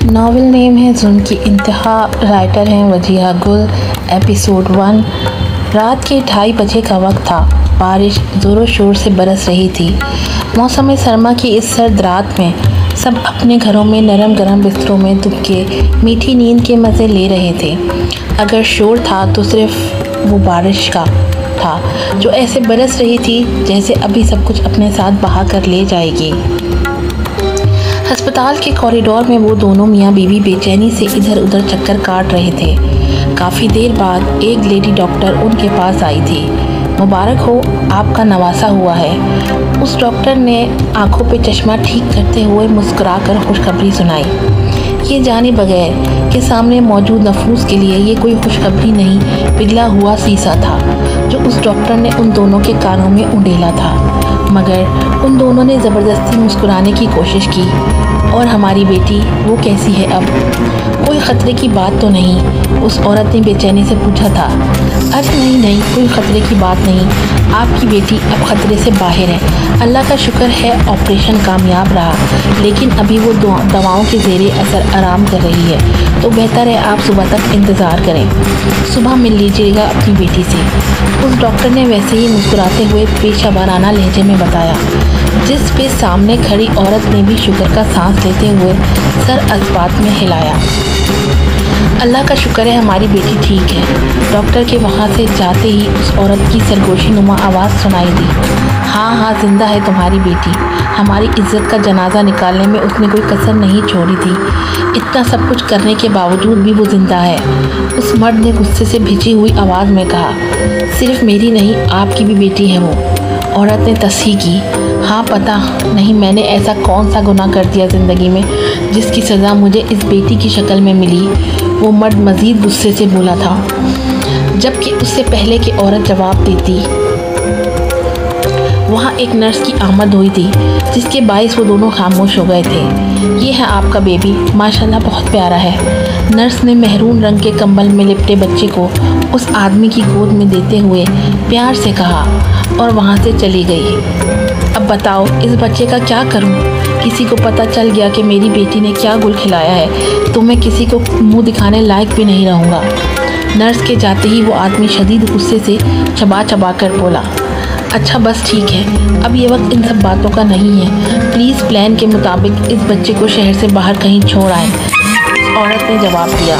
Novel name है जुल्म की इंतहा। राइटर हैं वजीहा गुल। एपिसोड 1। रात के 2:30 बजे का वक्त था। बारिश ज़ोरों शोर से बरस रही थी। मौसम सरमा की इस सर्द रात में सब अपने घरों में नरम गरम बिस्तरों में दुबके मीठी नींद के मज़े ले रहे थे। अगर शोर था तो सिर्फ वो बारिश का था जो ऐसे बरस रही थी जैसे अभी सब कुछ अपने साथ बहा कर ले जाएगी। अस्पताल के कॉरिडोर में वो दोनों मियाँ बीवी बेचैनी से इधर उधर चक्कर काट रहे थे। काफ़ी देर बाद एक लेडी डॉक्टर उनके पास आई थी। मुबारक हो, आपका नवासा हुआ है। उस डॉक्टर ने आंखों पे चश्मा ठीक करते हुए मुस्कुराकर खुशखबरी सुनाई। ये जाने बगैर कि सामने मौजूद नफूस के लिए ये कोई खुशखबरी नहीं, पिघला हुआ शीशा था जो उस डॉक्टर ने उन दोनों के कानों में उंडेला था। मगर उन दोनों ने ज़बरदस्ती मुस्कुराने की कोशिश की। और हमारी बेटी, वो कैसी है अब? कोई ख़तरे की बात तो नहीं? उस औरत ने बेचैनी से पूछा था। अरे नहीं, कोई ख़तरे की बात नहीं। आपकी बेटी अब ख़तरे से बाहर है। अल्लाह का शुक्र है ऑपरेशन कामयाब रहा, लेकिन अभी वो दवाओं के ज़ेरे असर आराम कर रही है। तो बेहतर है आप सुबह तक इंतज़ार करें। सुबह मिल लीजिएगा अपनी बेटी से। उस डॉक्टर ने वैसे ही मुस्कुराते हुए पेशेवराना लहजे में बताया, जिस पे सामने खड़ी औरत ने भी शुक्र का सांस लेते हुए सर अस्बात में हिलाया। अल्लाह का शुक्र है हमारी बेटी ठीक है। डॉक्टर के वहाँ से जाते ही उस औरत की सरगोशी नुमा आवाज़ सुनाई दी। हाँ, जिंदा है तुम्हारी बेटी। हमारी इज्जत का जनाजा निकालने में उसने कोई कसर नहीं छोड़ी थी। इतना सब कुछ करने के बावजूद भी वो जिंदा है। उस मर्द ने गुस्से से भिजी हुई आवाज़ में कहा। सिर्फ मेरी नहीं, आपकी भी बेटी है वो। औरत ने तस्हीह की। हाँ, पता नहीं मैंने ऐसा कौन सा गुनाह कर दिया ज़िंदगी में जिसकी सज़ा मुझे इस बेटी की शक्ल में मिली। वो मर्द मज़ीद गुस्से से बोला था, जबकि उससे पहले कि औरत जवाब देती वहाँ एक नर्स की आमद हुई थी, जिसके बाइस वो दोनों खामोश हो गए थे। ये है आपका बेबी, माशाल्लाह बहुत प्यारा है। नर्स ने मेहरून रंग के कंबल में लिपटे बच्चे को उस आदमी की गोद में देते हुए प्यार से कहा और वहाँ से चली गई। अब बताओ इस बच्चे का क्या करूं? किसी को पता चल गया कि मेरी बेटी ने क्या गुल खिलाया है तो मैं किसी को मुंह दिखाने लायक भी नहीं रहूँगा। नर्स के जाते ही वो आदमी शदीद गुस्से से चबा कर बोला। अच्छा बस ठीक है, अब ये वक्त इन सब बातों का नहीं है। प्लीज़ प्लान के मुताबिक इस बच्चे को शहर से बाहर कहीं छोड़ आए। औरत ने जवाब दिया।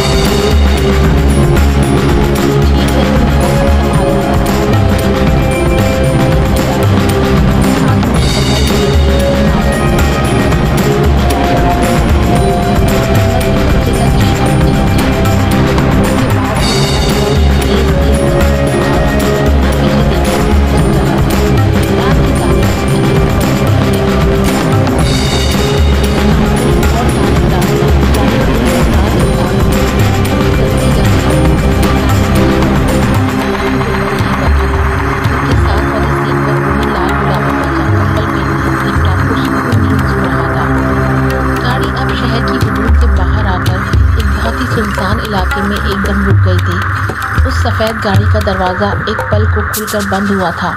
सुनसान इलाके में एकदम रुक गई थी। उस सफ़ेद गाड़ी का दरवाज़ा एक पल को खुलकर बंद हुआ था।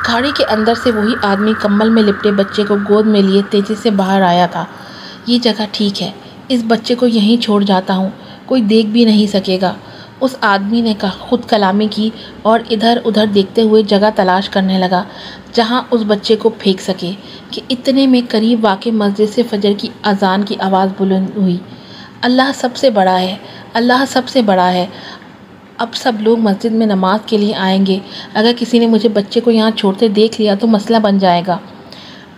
गाड़ी के अंदर से वही आदमी कम्बल में लिपटे बच्चे को गोद में लिए तेज़ी से बाहर आया था। ये जगह ठीक है, इस बच्चे को यहीं छोड़ जाता हूँ, कोई देख भी नहीं सकेगा। उस आदमी ने खुद कलामी की और इधर उधर देखते हुए जगह तलाश करने लगा जहाँ उस बच्चे को फेंक सके कि इतने में करीब वाक़ई मस्जिद से फजर की अजान की आवाज़ बुलंद हुई। अल्लाह सबसे बड़ा है, अल्लाह सबसे बड़ा है। अब सब लोग मस्जिद में नमाज के लिए आएंगे। अगर किसी ने मुझे बच्चे को यहाँ छोड़ते देख लिया तो मसला बन जाएगा।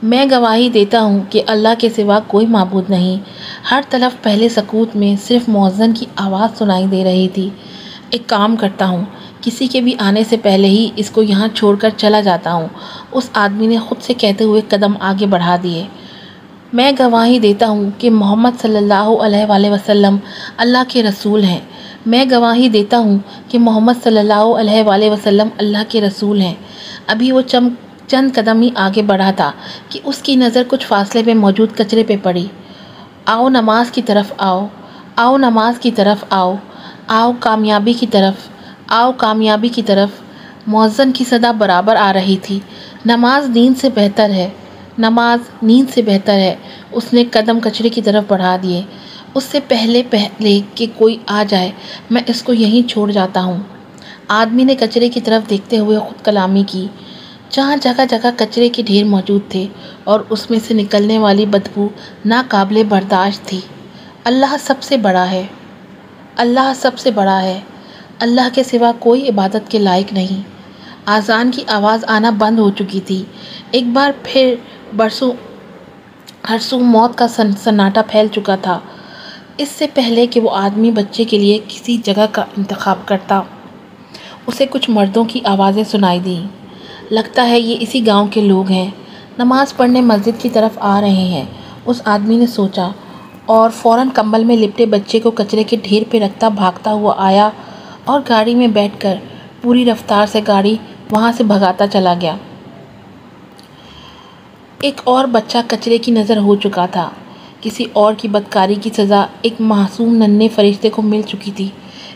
मैं गवाही देता हूँ कि अल्लाह के सिवा कोई माबूद नहीं। हर तरफ पहले सकूत में सिर्फ मुअज्जिन की आवाज़ सुनाई दे रही थी। एक काम करता हूँ, किसी के भी आने से पहले ही इसको यहाँ छोड़कर चला जाता हूँ। उस आदमी ने खुद से कहते हुए कदम आगे बढ़ा दिए। मैं गवाही देता हूँ कि मोहम्मद सल्लल्लाहु अलैहि वसल्लम अल्लाह के रसूल हैं। मैं गवाही देता हूँ कि मोहम्मद सल्लल्लाहु अलैहि वसल्लम अल्लाह के रसूल हैं। अभी वो चंद कदम ही आगे बढ़ा था कि उसकी नज़र कुछ फासले पे मौजूद कचरे पे पड़ी। आओ नमाज की तरफ आओ, आओ नमाज की तरफ आओ, आओ कामयाबी की तरफ, आओ कामयाबी की तरफ। मुअज्जिन की सदा बराबर आ रही थी। नमाज दीन से बेहतर है। नमाज नींद से बेहतर है। उसने कदम कचरे की तरफ बढ़ा दिए। उससे पहले कि कोई आ जाए, मैं इसको यहीं छोड़ जाता हूँ। आदमी ने कचरे की तरफ देखते हुए खुद कलामी की। जहाँ जगह जगह कचरे के ढेर मौजूद थे और उसमें से निकलने वाली बदबू नाकाबिले बर्दाश्त थी। अल्लाह सबसे बड़ा है, अल्लाह सबसे बड़ा है। अल्लाह के सिवा कोई इबादत के लायक नहीं। आज़ान की आवाज़ आना बंद हो चुकी थी। एक बार फिर बरसों हरसों मौत का सन्नाटा फैल चुका था। इससे पहले कि वो आदमी बच्चे के लिए किसी जगह का इंतखाब करता, उसे कुछ मर्दों की आवाज़ें सुनाई दी। लगता है ये इसी गांव के लोग हैं, नमाज़ पढ़ने मस्जिद की तरफ आ रहे हैं, उस आदमी ने सोचा और फ़ौरन कंबल में लिपटे बच्चे को कचरे के ढेर पे रखता भागता हुआ आया और गाड़ी में बैठकर पूरी रफ्तार से गाड़ी वहाँ से भगाता चला गया। एक और बच्चा कचरे की नज़र हो चुका था। किसी और की बदकारी की सज़ा एक मासूम नन्हे फरिश्ते को मिल चुकी थी।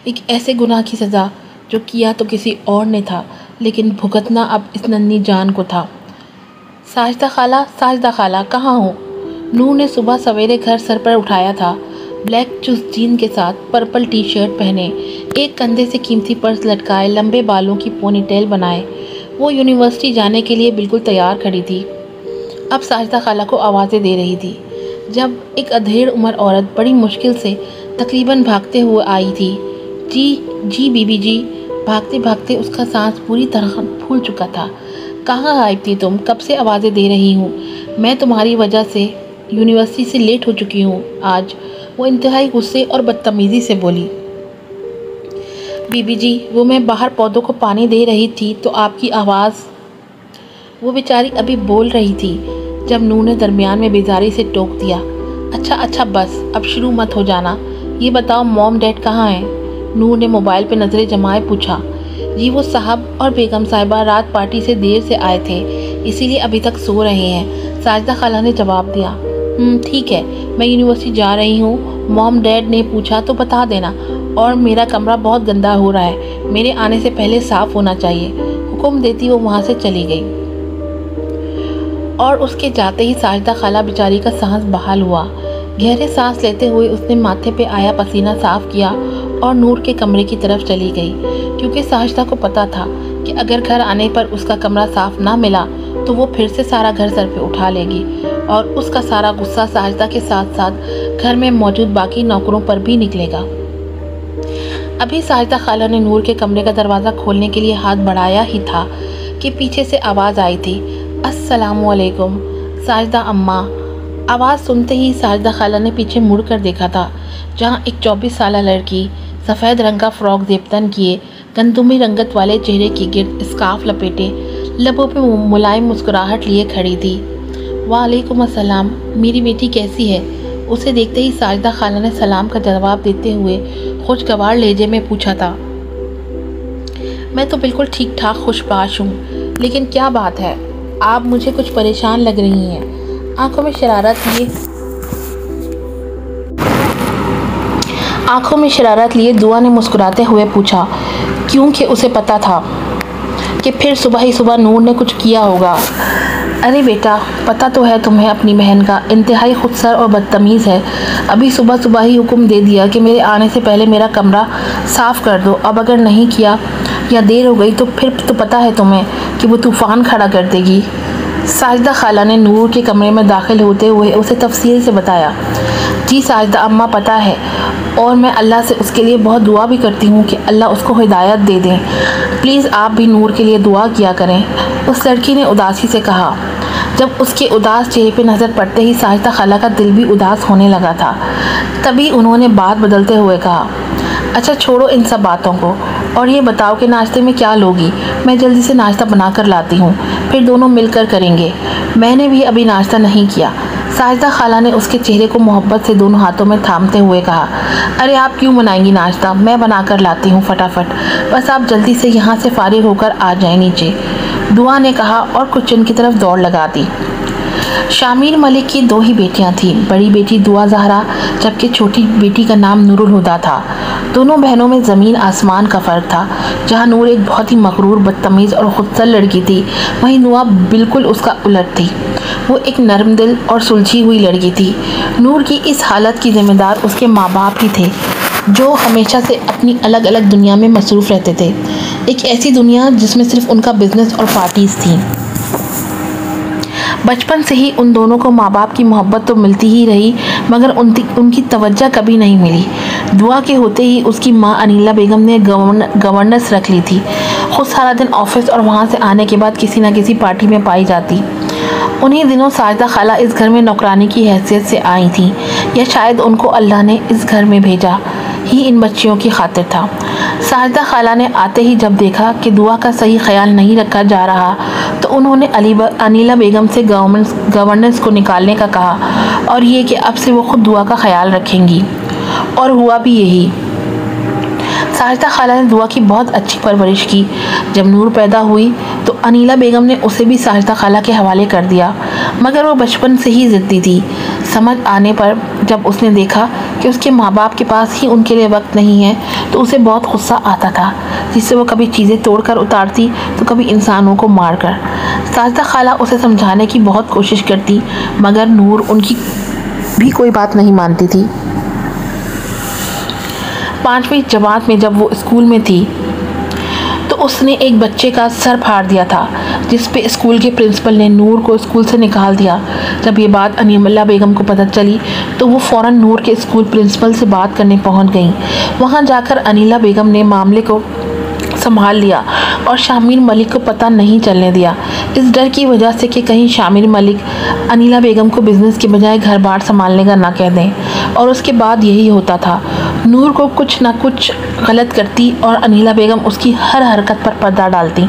एक ऐसे गुनाह की सज़ा जो किया तो किसी और ने था, लेकिन भुगतना अब इस नन्ही जान को था। साजिदा खाला कहाँ हो? नूर ने सुबह सवेरे घर सर पर उठाया था। ब्लैक चुस्त जीन के साथ पर्पल टी शर्ट पहने, एक कंधे से कीमती पर्स लटकाए, लंबे बालों की पोनीटेल बनाए, वो यूनिवर्सिटी जाने के लिए बिल्कुल तैयार खड़ी थी। अब साजिदा खाला को आवाज़ें दे रही थी। जब एक अधेड़ उम्र औरत बड़ी मुश्किल से तकरीबन भागते हुए आई थी। जी बीबी जी। भागते भागते उसका सांस पूरी तरह फूल चुका था। कहाँ गायब थी तुम? कब से आवाज़ें दे रही हूँ। मैं तुम्हारी वजह से यूनिवर्सिटी से लेट हो चुकी हूँ आज। वो इंतहाई गुस्से और बदतमीज़ी से बोली। बीबी जी, वो मैं बाहर पौधों को पानी दे रही थी तो आपकी आवाज़। वो बेचारी अभी बोल रही थी जब नूर ने दरमियान में बेजारी से टोक दिया। अच्छा बस, अब शुरू मत हो जाना। ये बताओ मॉम डैड कहाँ हैं? नूर ने मोबाइल पे नज़रें जमाए पूछा। जी वो साहब और बेगम साहिबा रात पार्टी से देर से आए थे, इसीलिए अभी तक सो रहे हैं, साजिदा खाला ने जवाब दिया। ठीक है, मैं यूनिवर्सिटी जा रही हूँ। मॉम डैड ने पूछा तो बता देना। और मेरा कमरा बहुत गंदा हो रहा है, मेरे आने से पहले साफ़ होना चाहिए। हुक्म देती वो वहाँ से चली गई और उसके जाते ही साजिदा खाला बेचारी का सांस बहाल हुआ। गहरे सांस लेते हुए उसने माथे पे आया पसीना साफ़ किया और नूर के कमरे की तरफ चली गई, क्योंकि साजिदा को पता था कि अगर घर आने पर उसका कमरा साफ़ ना मिला तो वो फिर से सारा घर सर पे उठा लेगी और उसका सारा गुस्सा साजिदा के साथ साथ घर में मौजूद बाकी नौकरों पर भी निकलेगा। अभी साजिदा खाला ने नूर के कमरे का दरवाज़ा खोलने के लिए हाथ बढ़ाया ही था कि पीछे से आवाज़ आई थी, अस्सलामुअलैकुम साजिदा अम्मा। आवाज़ सुनते ही साजिदा खाला ने पीछे मुड़ कर देखा था, जहाँ एक 24 साला लड़की सफ़ेद रंग का फ़्रॉक ज़ेबतन किए, गंदुमी रंगत वाले चेहरे की गिर्द स्कार्फ लपेटे, लबों पे मुलायम मुस्कुराहट लिए खड़ी थी। वालेकुम अस्सलाम, मेरी बेटी कैसी है? उसे देखते ही साजिदा खाला ने सलाम का जवाब देते हुए खुशगवार लहजे में पूछा था। मैं तो बिल्कुल ठीक ठाक खुशबाश हूँ, लेकिन क्या बात है, आप मुझे कुछ परेशान लग रही हैं। आंखों में शरारत लिए दुआ ने मुस्कुराते हुए पूछा, क्योंकि उसे पता था कि फिर सुबह ही सुबह नूर ने कुछ किया होगा। अरे बेटा, पता तो है तुम्हें अपनी बहन का, इंतहाई खुदसर और बदतमीज़ है। अभी सुबह सुबह ही हुक्म दे दिया कि मेरे आने से पहले मेरा कमरा साफ़ कर दो। अब अगर नहीं किया या देर हो गई तो फिर तो पता है तुम्हें कि वो तूफ़ान खड़ा कर देगी। साजिदा खाला ने नूर के कमरे में दाखिल होते हुए उसे तफसील से बताया। जी साजिदा अम्मा, पता है, और मैं अल्लाह से उसके लिए बहुत दुआ भी करती हूँ कि अल्लाह उसको हिदायत दे दें। प्लीज़ आप भी नूर के लिए दुआ किया करें, उस लड़की ने उदासी से कहा। जब उसके उदास चेहरे पे नज़र पड़ते ही साजिदा खाला का दिल भी उदास होने लगा था। तभी उन्होंने बात बदलते हुए कहा, अच्छा छोड़ो इन सब बातों को और ये बताओ कि नाश्ते में क्या लोगी? मैं जल्दी से नाश्ता बना कर लाती हूँ, फिर दोनों मिलकर करेंगे। मैंने भी अभी नाश्ता नहीं किया। साजिदा खाला ने उसके चेहरे को मोहब्बत से दोनों हाथों में थामते हुए कहा, अरे आप क्यों बनाएंगी नाश्ता, मैं बना कर लाती हूँ फटाफट, बस आप जल्दी से यहाँ से फारिग होकर आ जाएं नीचे, दुआ ने कहा और किचन की तरफ दौड़ लगा दी। शामिर मलिक की 2 ही बेटियां थीं, बड़ी बेटी दुआ ज़हरा जबकि छोटी बेटी का नाम नूरुल हुदा था। दोनों बहनों में ज़मीन आसमान का फ़र्क था। जहाँ नूर एक बहुत ही मगरूर, बदतमीज़ और खुदसर लड़की थी, वहीं नुआ बिल्कुल उसका उलट थी। वो एक नरम दिल और सुलझी हुई लड़की थी। नूर की इस हालत की जिम्मेदार उसके माँ बाप ही थे, जो हमेशा से अपनी अलग अलग दुनिया में मसरूफ़ रहते थे। एक ऐसी दुनिया जिसमें सिर्फ उनका बिजनेस और पार्टीज थी। बचपन से ही उन दोनों को माँ बाप की मोहब्बत तो मिलती ही रही, मगर उनकी तवज्जो कभी नहीं मिली। दुआ के होते ही उसकी माँ अनीला बेगम ने गवर्नेंस रख ली थी। खुद सारा दिन ऑफिस और वहाँ से आने के बाद किसी न किसी पार्टी में पाई जाती। उन्हीं दिनों साजिदा खाला इस घर में नौकरानी की हैसियत से आई थी, या शायद उनको अल्लाह ने इस घर में भेजा ही इन बच्चियों की खातिर था। साजिदा खाला ने आते ही जब देखा कि दुआ का सही ख्याल नहीं रखा जा रहा, तो उन्होंने अनीला बेगम से गवर्नेंस को निकालने का कहा, और ये कि अब से वो खुद दुआ का ख्याल रखेंगी। और हुआ भी यही। साजिदा खाला ने दुआ की बहुत अच्छी परवरिश की। जब नूर पैदा हुई तो अनीला बेगम ने उसे भी साजिदा खाला के हवाले कर दिया, मगर वो बचपन से ही ज़िद्दी थी। समझ आने पर जब उसने देखा कि उसके माँ बाप के पास ही उनके लिए वक्त नहीं है, तो उसे बहुत गुस्सा आता था, जिससे वो कभी चीज़ें तोड़कर उतारती तो कभी इंसानों को मारकर। साजिदा खाला उसे समझाने की बहुत कोशिश करती, मगर नूर उनकी भी कोई बात नहीं मानती थी। 5वीं जमात में जब वो स्कूल में थी तो उसने एक बच्चे का सर फाड़ दिया था, जिस पे स्कूल के प्रिंसिपल ने नूर को स्कूल से निकाल दिया। जब ये बात अनीला बेगम को पता चली तो वो फ़ौरन नूर के स्कूल प्रिंसिपल से बात करने पहुंच गई। वहां जाकर अनीला बेगम ने मामले को संभाल लिया और शामिर मलिक को पता नहीं चलने दिया, इस डर की वजह से कि कहीं शामिर मलिक अनीला बेगम को बिज़नेस के बजाय घर बार संभालने का ना कह दें। और उसके बाद यही होता था, नूर को कुछ ना कुछ गलत करती और अनीला बेगम उसकी हर हरकत पर पर्दा डालती,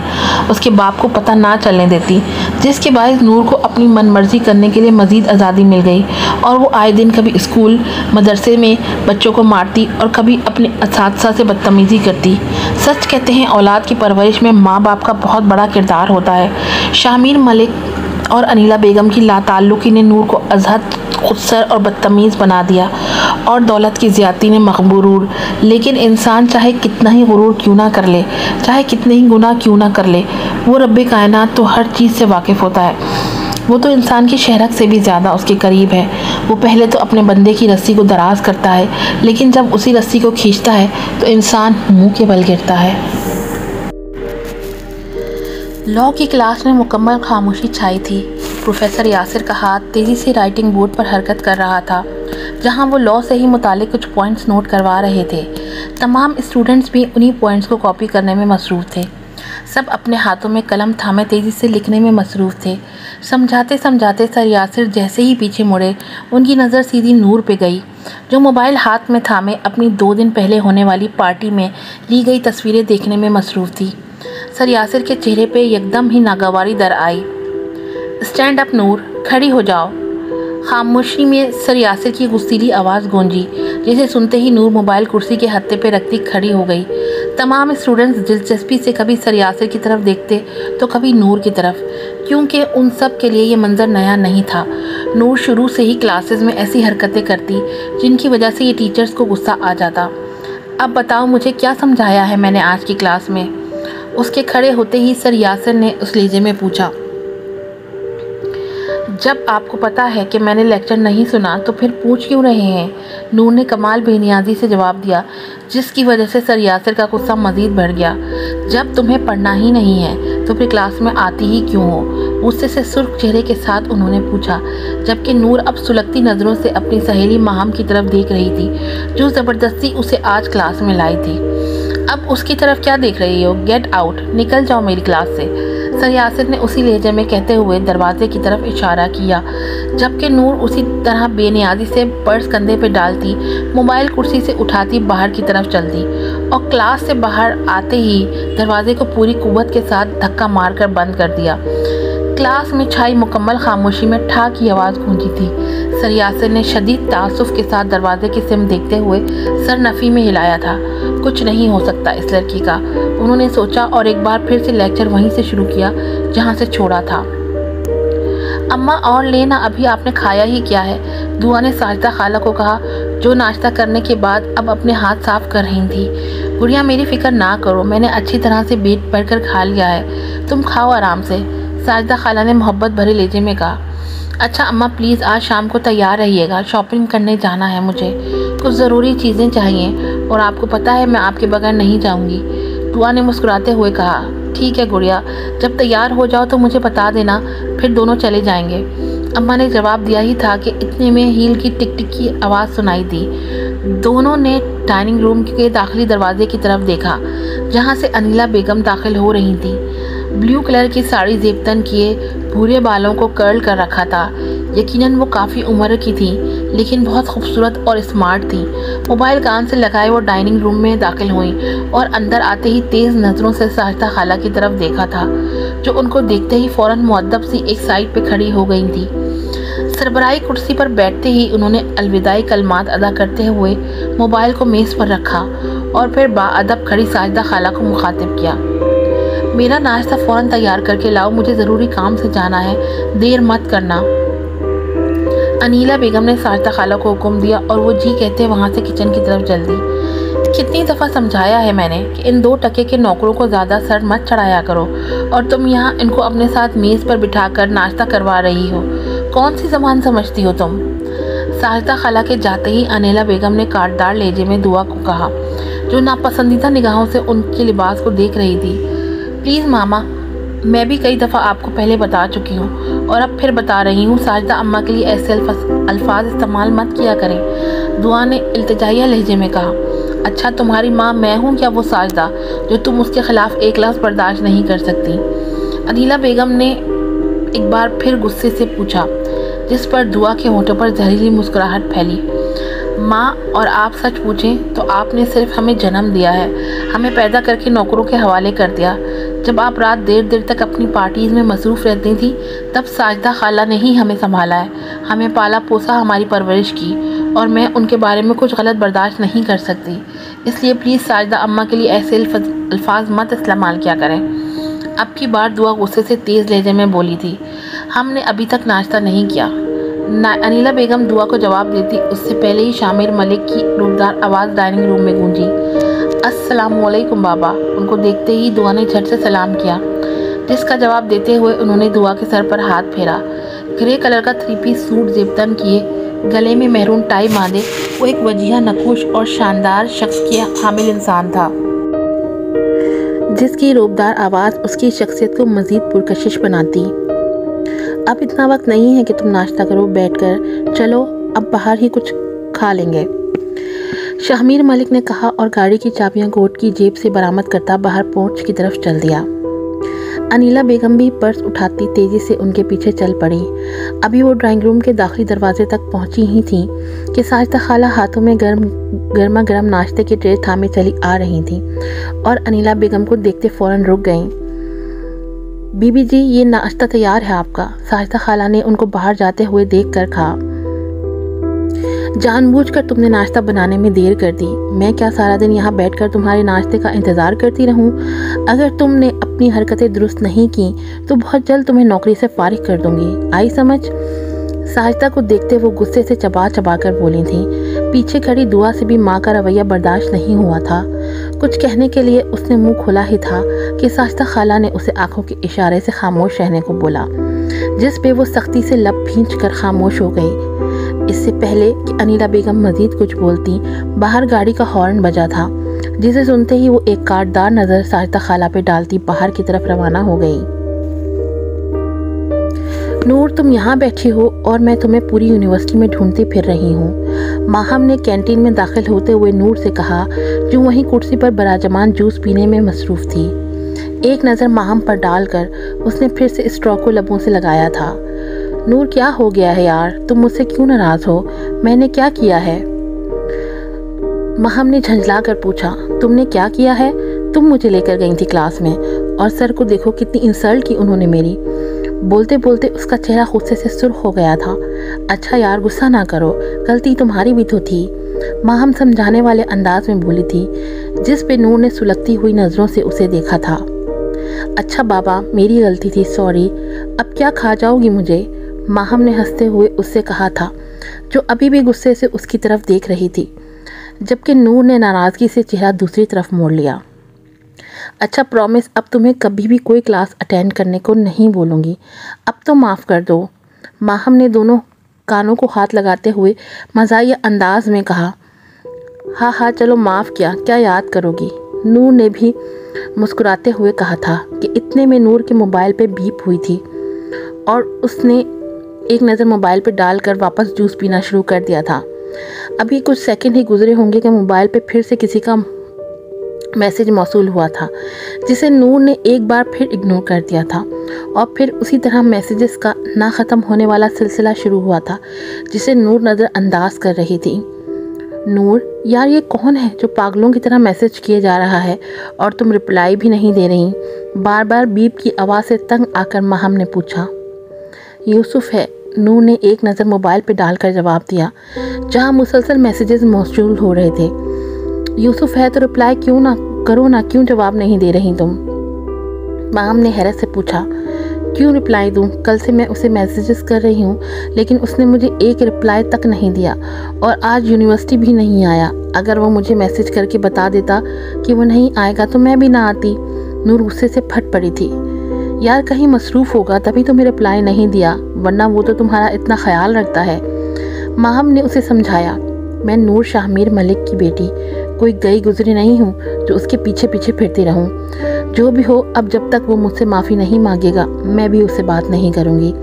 उसके बाप को पता ना चलने देती, जिसके बायस नूर को अपनी मनमर्जी करने के लिए मज़ीद आज़ादी मिल गई। और वो आए दिन कभी स्कूल मदरसे में बच्चों को मारती और कभी अपने असातिज़ा से बदतमीज़ी करती। सच कहते हैं, औलाद की परवरिश में माँ बाप का बहुत बड़ा किरदार होता है। शामिर मलिक और अनीला बेगम की लाताल्लुकी ने नूर को अजहद, खुदसर और बदतमीज़ बना दिया, और दौलत की ज़्यादती ने मग़रूर। लेकिन इंसान चाहे कितना ही गुरूर क्यों ना कर ले, चाहे कितने ही गुनाह क्यों ना कर ले, वो रब्बे कायनात तो हर चीज़ से वाकिफ़ होता है। वो तो इंसान की शहरत से भी ज़्यादा उसके करीब है। वो पहले तो अपने बंदे की रस्सी को दराज करता है, लेकिन जब उसी रस्सी को खींचता है तो इंसान मुँह के बल गिरता है। लॉ की क्लास में मुकम्मल खामोशी छाई थी। प्रोफेसर यासिर का हाथ तेज़ी से राइटिंग बोर्ड पर हरकत कर रहा था, जहां वो लॉ से ही मुतालिक कुछ पॉइंट्स नोट करवा रहे थे। तमाम स्टूडेंट्स भी उन्हीं पॉइंट्स को कॉपी करने में मसरूफ़ थे। सब अपने हाथों में कलम थामे तेज़ी से लिखने में मसरूफ़ थे। समझाते समझाते सर यासिर जैसे ही पीछे मुड़े, उनकी नज़र सीधी नूर पे गई, जो मोबाइल हाथ में थामे अपनी 2 दिन पहले होने वाली पार्टी में ली गई तस्वीरें देखने में मसरूफ़ थी। सर यासिर के चेहरे पे एकदम ही नागवारी दर आई। स्टैंड अप नूर, खड़ी हो जाओ। खामोशी में सर यासिर की गुस्सीली आवाज़ गूंजी, जिसे सुनते ही नूर मोबाइल कुर्सी के हत्थे पे रखती खड़ी हो गई। तमाम स्टूडेंट्स दिलचस्पी से कभी सर यासिर की तरफ देखते तो कभी नूर की तरफ, क्योंकि उन सब के लिए ये मंजर नया नहीं था। नूर शुरू से ही क्लासेस में ऐसी हरकतें करती जिनकी वजह से ये टीचर्स को गुस्सा आ जाता। अब बताओ मुझे क्या समझाया है मैंने आज की क्लास में? उसके खड़े होते ही सर यासिर ने उस लहजे में पूछा। जब आपको पता है कि मैंने लेक्चर नहीं सुना तो फिर पूछ क्यों रहे हैं? नूर ने कमाल बेनियाजी से जवाब दिया, जिसकी वजह से सर यासिर का गुस्सा मज़ीद बढ़ गया। जब तुम्हें पढ़ना ही नहीं है तो फिर क्लास में आती ही क्यों हो? गुस्से से सुर्ख चेहरे के साथ उन्होंने पूछा, जबकि नूर अब सुलगती नज़रों से अपनी सहेली माहम की तरफ देख रही थी, जो ज़बरदस्ती उसे आज क्लास में लाई थी। अब उसकी तरफ क्या देख रही हो? गेट आउट, निकल जाओ मेरी क्लास से, सर यासिर ने उसी लहजे में कहते हुए दरवाजे की तरफ इशारा किया, जबकि नूर उसी तरह बेनियाजी से पर्स कंधे पे डालती, मोबाइल कुर्सी से उठाती बाहर की तरफ चलती, और क्लास से बाहर आते ही दरवाजे को पूरी कुव्वत के साथ धक्का मारकर बंद कर दिया। क्लास में छाई मुकम्मल खामोशी में ठा की आवाज़ गूंजी थी। सर यासिर ने शदीद तासुफ के साथ दरवाजे की सिम देखते हुए सर नफ़ी में हिलाया था। कुछ नहीं हो सकता इस लड़की का, उन्होंने सोचा, और एक बार फिर से लेक्चर वहीं से शुरू किया जहां से छोड़ा था। अम्मा और लेना, अभी आपने खाया ही क्या है? दुआ ने साजिदा खाला को कहा, जो नाश्ता करने के बाद अब अपने हाथ साफ कर रही थी। गुड़िया मेरी फ़िक्र ना करो, मैंने अच्छी तरह से पेट भर कर खा लिया है, तुम खाओ आराम से, साजिदा खाला ने मोहब्बत भरे लहजे में कहा। अच्छा अम्मा प्लीज़ आज शाम को तैयार रहिएगा, शॉपिंग करने जाना है मुझे, कुछ ज़रूरी चीज़ें चाहिए और आपको पता है मैं आपके बगैर नहीं जाऊंगी। दुआ ने मुस्कुराते हुए कहा, ठीक है गुड़िया, जब तैयार हो जाओ तो मुझे बता देना, फिर दोनों चले जाएंगे। अम्मा ने जवाब दिया ही था कि इतने में हील की टिक टिक की आवाज़ सुनाई दी। दोनों ने डाइनिंग रूम के दाखिली दरवाजे की तरफ देखा जहाँ से अनिला बेगम दाखिल हो रही थी। ब्लू कलर की साड़ी जेबतन किए भूरे बालों को कर्ल कर रखा था। यकीनन वो काफ़ी उम्र की थी लेकिन बहुत खूबसूरत और स्मार्ट थी। मोबाइल कान से लगाए वो डाइनिंग रूम में दाखिल हुई और अंदर आते ही तेज़ नज़रों से साजिदा खाला की तरफ देखा था, जो उनको देखते ही फ़ौरन मुअद्दब सी एक साइड पे खड़ी हो गई थी। सरबराही कुर्सी पर बैठते ही उन्होंने अलविदाई कलमात अदा करते हुए मोबाइल को मेज़ पर रखा और फिर बाअदब खड़ी साजिदा खाला को मुखातिब किया, मेरा नाश्ता फ़ौरन तैयार करके लाओ, मुझे ज़रूरी काम से जाना है, देर मत करना। अनीला बेगम ने साजिदा खाला को हुक्म दिया और वो जी कहते वहाँ से किचन की तरफ चल दी। कितनी दफ़ा समझाया है मैंने कि इन 2 टके के नौकरों को ज़्यादा सर मत चढ़ाया करो और तुम यहाँ इनको अपने साथ मेज़ पर बिठाकर नाश्ता करवा रही हो, कौन सी ज़बान समझती हो तुम। साजिदा खाला के जाते ही अनीला बेगम ने काटदार लहजे में दुआ को कहा, जो नापसंदीदा निगाहों से उनके लिबास को देख रही थी, प्लीज़ मामा, मैं भी कई दफ़ा आपको पहले बता चुकी हूँ और अब फिर बता रही हूँ, साजिदा अम्मा के लिए ऐसे अल्फाज इस्तेमाल मत किया करें। दुआ ने इल्तिजाइया लहजे में कहा, अच्छा तुम्हारी माँ मैं हूँ क्या वो साजिदा जो तुम उसके ख़िलाफ़ एक लफ्ज़ बर्दाश्त नहीं कर सकती। अनीला बेगम ने एक बार फिर गुस्से से पूछा, जिस पर दुआ के होठों पर जहरीली मुस्कुराहट फैली। माँ, और आप सच पूछें तो आपने सिर्फ हमें जन्म दिया है, हमें पैदा करके नौकरों के हवाले कर दिया। जब आप रात देर देर तक अपनी पार्टीज़ में मसरूफ़ रहती थी तब साजिदा खाला ने ही हमें संभाला है, हमें पाला पोसा, हमारी परवरिश की, और मैं उनके बारे में कुछ गलत बर्दाश्त नहीं कर सकती। इसलिए प्लीज़ साजिदा अम्मा के लिए ऐसे अल्फाज मत इस्तेमाल किया करें। अब की बार दुआ गुस्से से तेज़ लहजे में बोली थी, हमने अभी तक नाश्ता नहीं किया। अनीला बेगम दुआ को जवाब देती उससे पहले ही शामिर मलिक की रूपदार आवाज़ डाइनिंग रूम में गूंजी, अस्सलामुअलैकुम बाबा। उनको देखते ही दुआ ने झट से सलाम किया, जिसका जवाब देते हुए उन्होंने दुआ के सर पर हाथ फेरा। ग्रे कलर का 3 पीस सूट जेबतन किए, गले में महरून टाई बांधे वो एक वजीहा, नखुश और शानदार शख्स की हामिल इंसान था, जिसकी रूपदार आवाज़ उसकी शख्सियत को मज़ीद पुरकशिश बनाती। अब इतना वक्त नहीं है कि तुम नाश्ता करो, बैठकर चलो, अब बाहर ही कुछ खा लेंगे, शामिर मलिक ने कहा और गाड़ी की चाबियां कोट की जेब से बरामद करता बाहर पोर्च की तरफ चल दिया। अनीला बेगम भी पर्स उठाती तेज़ी से उनके पीछे चल पड़ी। अभी वो ड्राइंग रूम के दाखिली दरवाजे तक पहुंची ही थी कि साजिदा खाला हाथों में गर्मा गर्म नाश्ते की ट्रे थामे चली आ रही थी और अनीला बेगम को देखते फ़ौरन रुक गईं। बीबी जी, ये नाश्ता तैयार है आपका, साजिदा खाला ने उनको बाहर जाते हुए देख कर कहा। जानबूझकर तुमने नाश्ता बनाने में देर कर दी, मैं क्या सारा दिन यहाँ बैठकर तुम्हारे नाश्ते का इंतज़ार करती रहूँ। अगर तुमने अपनी हरकतें दुरुस्त नहीं की तो बहुत जल्द तुम्हें नौकरी से फारिग कर दूँगी, आई समझ। साजिदा को देखते वो गुस्से से चबा चबा कर बोली थी। पीछे खड़ी दुआ से भी माँ का रवैया बर्दाश्त नहीं हुआ था। कुछ कहने के लिए उसने मुंह खोला ही था कि साजिदा खाला ने उसे आंखों के इशारे से खामोश रहने को बोला, जिस पे वो सख्ती से लब भींच कर खामोश हो गई। इससे पहले कि अनीला बेगम मजीद कुछ बोलती, बाहर गाड़ी का हॉर्न बजा था, जिसे सुनते ही वो एक काटदार नज़र साजिदा खाला पे डालती बाहर की तरफ रवाना हो गई। नूर, तुम यहाँ बैठी हो और मैं तुम्हें पूरी यूनिवर्सिटी में ढूंढती फिर रही हूँ, माहम ने कैंटीन में दाखिल होते हुए नूर से कहा, जो वहीं कुर्सी पर बराजमान जूस पीने में मसरूफ़ थी। एक नज़र माहम पर डालकर उसने फिर से स्ट्रॉ को लबों से लगाया था। नूर, क्या हो गया है यार, तुम मुझसे क्यों नाराज़ हो, मैंने क्या किया है। माहम ने झंझला कर पूछा, तुमने क्या किया है। तुम मुझे लेकर गई थी क्लास में और सर को देखो कितनी इंसल्ट की उन्होंने मेरी। बोलते बोलते उसका चेहरा गुस्से से सुर्ख हो गया था। अच्छा यार, गुस्सा ना करो, गलती तुम्हारी भी तो थी, माहम समझाने वाले अंदाज में बोली थी, जिस पे नूर ने सुलगती हुई नज़रों से उसे देखा था। अच्छा बाबा, मेरी गलती थी, सॉरी, अब क्या खा जाओगी मुझे, माहम ने हंसते हुए उससे कहा था, जो अभी भी गुस्से से उसकी तरफ देख रही थी, जबकि नूर ने नाराज़गी से चेहरा दूसरी तरफ मोड़ लिया। अच्छा प्रॉमिस, अब तुम्हें कभी भी कोई क्लास अटेंड करने को नहीं बोलूँगी, अब तो माफ़ कर दो। माहम ने दोनों कानों को हाथ लगाते हुए मज़ाहिया अंदाज में कहा। हाँ हाँ चलो माफ़ किया, क्या याद करोगी। नूर ने भी मुस्कुराते हुए कहा था कि इतने में नूर के मोबाइल पे बीप हुई थी और उसने एक नज़र मोबाइल पे डालकर वापस जूस पीना शुरू कर दिया था। अभी कुछ सेकंड ही गुजरे होंगे कि मोबाइल पे फिर से किसी का मैसेज मौसूल हुआ था, जिसे नूर ने एक बार फिर इग्नोर कर दिया था और फिर उसी तरह मैसेजेस का ना ख़त्म होने वाला सिलसिला शुरू हुआ था, जिसे नूर नज़रअंदाज कर रही थी। नूर, यार ये कौन है जो पागलों की तरह मैसेज किए जा रहा है और तुम रिप्लाई भी नहीं दे रही। बार बार बीप की आवाज़ से तंग आकर माहम ने पूछा। यूसुफ है, नूर ने एक नज़र मोबाइल पे डालकर जवाब दिया, जहां मुसलसल मैसेजेस मौसूल हो रहे थे। यूसुफ है तो रिप्लाई क्यों ना करो ना, क्यों जवाब नहीं दे रही तुम। माहम ने हैरत से पूछा। क्यों रिप्लाई दूं, कल से मैं उसे मैसेजेस कर रही हूँ लेकिन उसने मुझे एक रिप्लाई तक नहीं दिया और आज यूनिवर्सिटी भी नहीं आया। अगर वो मुझे मैसेज करके बता देता कि वो नहीं आएगा तो मैं भी ना आती। नूर गुस्से से फट पड़ी थी। यार कहीं मसरूफ़ होगा तभी तुम्हें रिप्लाई नहीं दिया, वरना वो तो तुम्हारा इतना ख्याल रखता है। माहम ने उसे समझाया। मैं नूर शाहमीर मलिक की बेटी कोई गई गुजरी नहीं हूँ जो उसके पीछे पीछे फिरती रहूँ। जो भी हो, अब जब तक वो मुझसे माफ़ी नहीं मांगेगा मैं भी उससे बात नहीं करूँगी,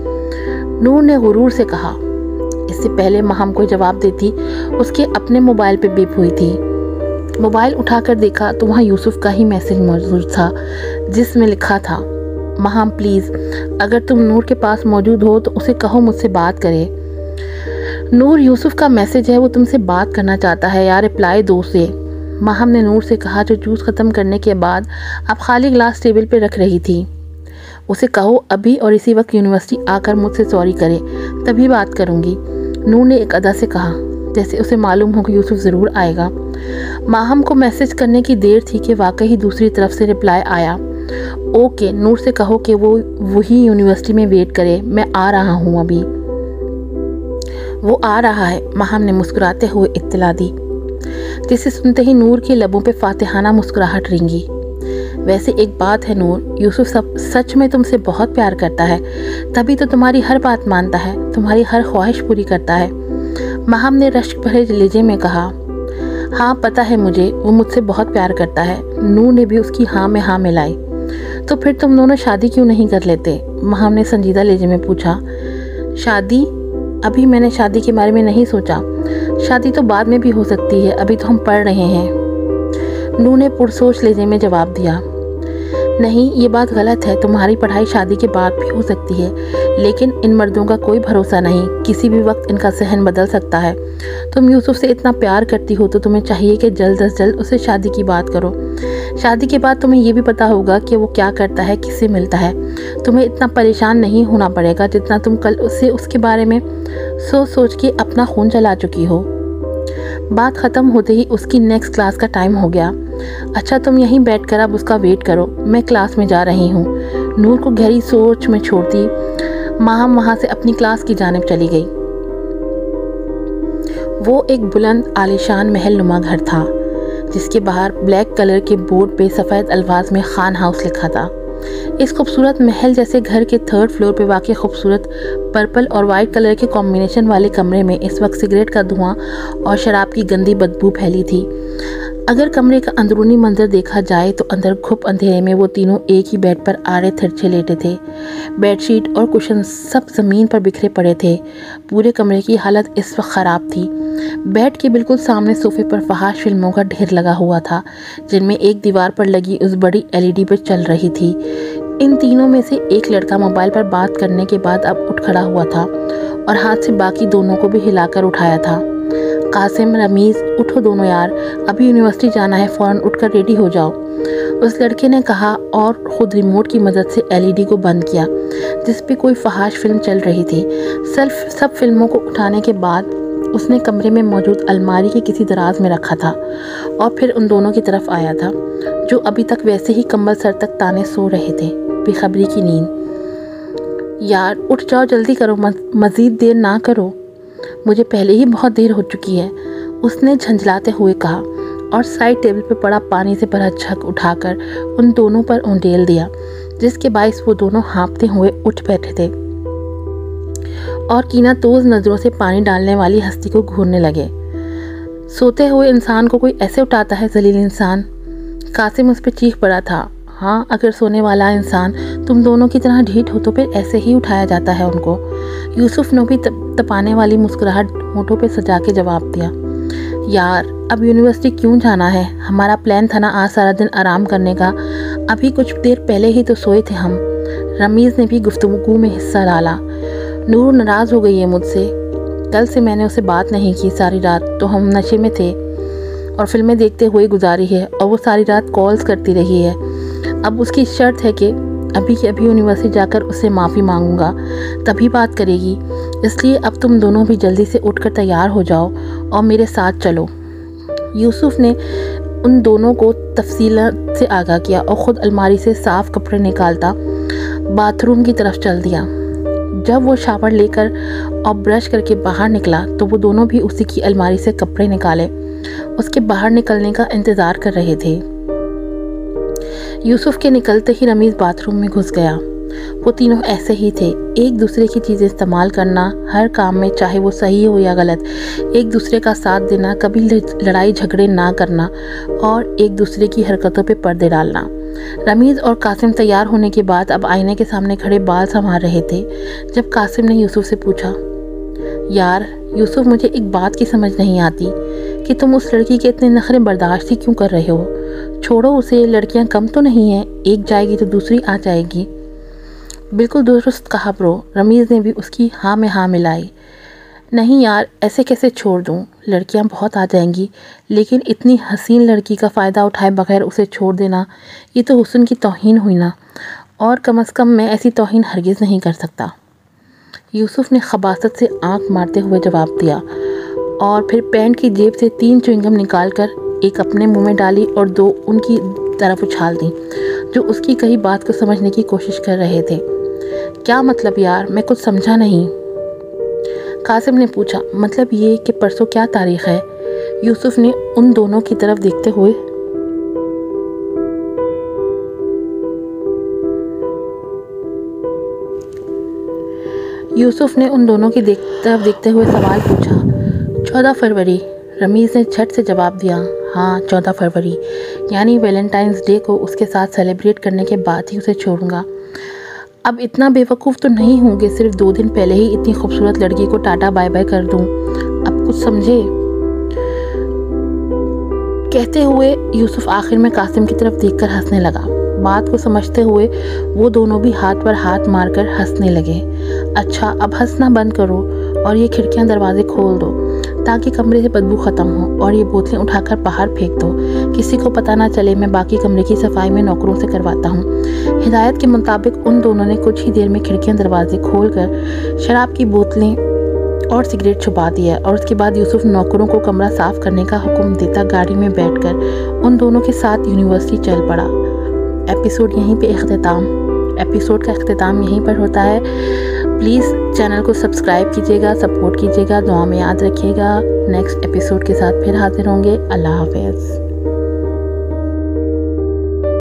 नूर ने गुरूर से कहा। इससे पहले माहम कोई जवाब देती उसके अपने मोबाइल पे बीप हुई थी। मोबाइल उठाकर देखा तो वहाँ यूसुफ का ही मैसेज मौजूद था, जिसमें लिखा था, माहम प्लीज़ अगर तुम नूर के पास मौजूद हो तो उसे कहो मुझसे बात करे। नूर, यूसुफ का मैसेज है, वो तुमसे बात करना चाहता है यार, रिप्लाई दो उसे। माहम ने नूर से कहा, जो जूस ख़त्म करने के बाद आप खाली ग्लास टेबल पे रख रही थी। उसे कहो अभी और इसी वक्त यूनिवर्सिटी आकर मुझसे सॉरी करे, तभी बात करूँगी। नूर ने एक अदा से कहा, जैसे उसे मालूम हो कि यूसुफ ज़रूर आएगा। माहम को मैसेज करने की देर थी कि वाकई दूसरी तरफ से रिप्लाई आया। ओके, नूर से कहो कि वो वही यूनिवर्सिटी में वेट करे, मैं आ रहा हूँ अभी। वो आ रहा है, माहम ने मुस्कुराते हुए इत्तला दी, जिसे सुनते ही नूर के लबों पे फातिहाना मुस्कुराहट रेंगी। वैसे एक बात है नूर, यूसुफ सच में तुमसे बहुत प्यार करता है, तभी तो तुम्हारी हर बात मानता है, तुम्हारी हर ख्वाहिश पूरी करता है। माहम ने रश्क भरे लहजे में कहा। हाँ पता है मुझे, वो मुझसे बहुत प्यार करता है। नूर ने भी उसकी हाँ में हाँ मिलाई। तो फिर तुम दोनों शादी क्यों नहीं कर लेते, माहम ने संजीदा लहजे में पूछा। शादी? अभी मैंने शादी के बारे में नहीं सोचा, शादी तो बाद में भी हो सकती है, अभी तो हम पढ़ रहे हैं। नूर ने पुरसोच लहजे में जवाब दिया। नहीं, ये बात गलत है, तुम्हारी पढ़ाई शादी के बाद भी हो सकती है, लेकिन इन मर्दों का कोई भरोसा नहीं, किसी भी वक्त इनका सहन बदल सकता है। तुम यूसुफ से इतना प्यार करती हो तो तुम्हें चाहिए कि जल्द अज जल्द उससे शादी की बात करो। शादी के बाद तुम्हें ये भी पता होगा कि वो क्या करता है, किससे मिलता है। तुम्हें इतना परेशान नहीं होना पड़ेगा जितना तुम कल उसके बारे में सोच सोच के अपना खून जला चुकी हो। बात ख़त्म होते ही उसकी नेक्स्ट क्लास का टाइम हो गया। अच्छा तुम यहीं बैठकर अब उसका वेट करो, मैं क्लास में जा रही हूँ। नूर को गहरी सोच में छोड़ती माहम वहाँ से अपनी क्लास की जानिब चली गई। वो एक बुलंद आलीशान महल नुमा घर था, जिसके बाहर ब्लैक कलर के बोर्ड पे सफ़ेद अल्फाज में खान हाउस लिखा था। इस खूबसूरत महल जैसे घर के थर्ड फ्लोर पे वाक़ई खूबसूरत पर्पल और वाइट कलर के कॉम्बिनेशन वाले कमरे में इस वक्त सिगरेट का धुआं और शराब की गंदी बदबू फैली थी। अगर कमरे का अंदरूनी मंजर देखा जाए तो अंदर घुप अंधेरे में वो तीनों एक ही बेड पर आड़े तिरछे लेटे थे। बेडशीट और कुशन सब ज़मीन पर बिखरे पड़े थे। पूरे कमरे की हालत इस वक्त ख़राब थी। बेड के बिल्कुल सामने सोफे पर फहाश फिल्मों का ढेर लगा हुआ था, जिनमें एक दीवार पर लगी उस बड़ी LED पर चल रही थी। इन तीनों में से एक लड़का मोबाइल पर बात करने के बाद अब उठ खड़ा हुआ था और हाथ से बाकी दोनों को भी हिलाकर उठाया था। कासिम, रमीज़, उठो दोनों यार, अभी यूनिवर्सिटी जाना है, फ़ौरन उठकर रेडी हो जाओ, उस लड़के ने कहा और ख़ुद रिमोट की मदद से LED को बंद किया, जिस पे कोई फहाश फिल्म चल रही थी। सब फिल्मों को उठाने के बाद उसने कमरे में मौजूद अलमारी के किसी दराज में रखा था और फिर उन दोनों की तरफ आया था, जो अभी तक वैसे ही कंबल सर तक ताने सो रहे थे, बेखबरी की नींद। यार उठ जाओ, जल्दी करो, मज़ीद देर ना करो, मुझे पहले ही बहुत देर हो चुकी है, उसने झंझलाते हुए कहा और साइड टेबल पर पड़ा पानी से भरा जग उठाकर उन दोनों पर उंडेल दिया, जिसके बायस वो दोनों हाँफते हुए उठ बैठे थे। और कीनातोज़ नज़रों से पानी डालने वाली हस्ती को घूरने लगे। सोते हुए इंसान को कोई ऐसे उठाता है ज़लील इंसान। कासिम उस पर चीख पड़ा था। हाँ, अगर सोने वाला इंसान तुम दोनों की तरह ढीठ हो तो फिर ऐसे ही उठाया जाता है उनको। यूसुफ ने भी तपाने वाली मुस्कुराहट होठों पे सजा के जवाब दिया। यार, अब यूनिवर्सिटी क्यों जाना है? हमारा प्लान था ना आज सारा दिन आराम करने का। अभी कुछ देर पहले ही तो सोए थे हम। रमीज़ ने भी गुफ्तगू में हिस्सा डाला। नूर नाराज़ हो गई है मुझसे। कल से मैंने उसे बात नहीं की सारी रात, तो हम नशे में थे और फिल्में देखते हुए गुजारी है, और वो सारी रात कॉल्स करती रही है। अब उसकी शर्त है कि अभी के अभी यूनिवर्सिटी जाकर उससे माफ़ी मांगूंगा, तभी बात करेगी। इसलिए अब तुम दोनों भी जल्दी से उठकर तैयार हो जाओ और मेरे साथ चलो। यूसुफ ने उन दोनों को तफसील से आगाह किया और ख़ुद अलमारी से साफ़ कपड़े निकालता बाथरूम की तरफ चल दिया। जब वो शावर लेकर और ब्रश करके बाहर निकला तो वो दोनों भी उसी की अलमारी से कपड़े निकाले उसके बाहर निकलने का इंतज़ार कर रहे थे। यूसुफ के निकलते ही रमीज़ बाथरूम में घुस गया। वो तीनों ऐसे ही थे, एक दूसरे की चीज़ें इस्तेमाल करना हर काम में, चाहे वो सही हो या गलत, एक दूसरे का साथ देना, कभी लड़ाई झगड़े ना करना और एक दूसरे की हरकतों पे पर्दे डालना। रमीज़ और कासिम तैयार होने के बाद अब आईने के सामने खड़े बाल संवार रहे थे जब कासिम ने यूसुफ से पूछा, यार यूसुफ, मुझे एक बात की समझ नहीं आती कि तुम उस लड़की के इतने नखरे बर्दाश्त ही क्यों कर रहे हो? छोड़ो उसे, लड़कियां कम तो नहीं हैं, एक जाएगी तो दूसरी आ जाएगी। बिल्कुल दुरुस्त कहा ब्रो। रमीज़ ने भी उसकी हाँ में हाँ मिलाई। नहीं यार, ऐसे कैसे छोड़ दूँ? लड़कियां बहुत आ जाएंगी, लेकिन इतनी हसीन लड़की का फ़ायदा उठाए बगैर उसे छोड़ देना, ये तो हुस्न की तौहीन हुई ना। और कम से कम मैं ऐसी तौहीन हरगिज़ नहीं कर सकता। यूसुफ ने खबासत से आंख मारते हुए जवाब दिया और फिर पैंट की जेब से 3 च्युइंगम निकालकर एक अपने मुंह में डाली और 2 उनकी तरफ उछाल दी, जो उसकी कही बात को समझने की कोशिश कर रहे थे। क्या मतलब यार? मैं कुछ समझा नहीं। कासिम ने पूछा। मतलब ये कि परसों क्या तारीख है? यूसुफ ने उन दोनों की तरफ देखते हुए तरफ देखते हुए सवाल पूछा। 14 फरवरी। रमीज़ ने झट से जवाब दिया। हाँ, 14 फरवरी, यानी वैलेंटाइंस डे को उसके साथ सेलिब्रेट करने के बाद ही उसे छोड़ूंगा। अब इतना बेवकूफ़ तो नहीं हूँ कि सिर्फ 2 दिन पहले ही इतनी खूबसूरत लड़की को टाटा बाय बाय कर दूँ। अब कुछ समझे? कहते हुए यूसुफ आखिर में कासिम की तरफ देखकर हंसने लगा। बात को समझते हुए वो दोनों भी हाथ पर हाथ मारकर हंसने लगे। अच्छा, अब हंसना बंद करो और ये खिड़कियां दरवाजे खोल दो ताकि कमरे से बदबू ख़त्म हो, और ये बोतलें उठाकर बाहर फेंक दो। किसी को पता ना चले। मैं बाकी कमरे की सफाई में नौकरों से करवाता हूँ। हिदायत के मुताबिक उन दोनों ने कुछ ही देर में खिड़कियां दरवाजे खोलकर शराब की बोतलें और सिगरेट छुपा दिया और उसके बाद यूसुफ नौकरों को कमरा साफ़ करने का हुक्म देता गाड़ी में बैठकर उन दोनों के साथ यूनिवर्सिटी चल पड़ा। एपिसोड का अख्तिताम यहीं पर होता है। प्लीज़ चैनल को सब्सक्राइब कीजिएगा, सपोर्ट कीजिएगा, दुआ में याद रखिएगा। नेक्स्ट एपिसोड के साथ फिर हाजिर होंगे। अल्लाह हाफ़िज़।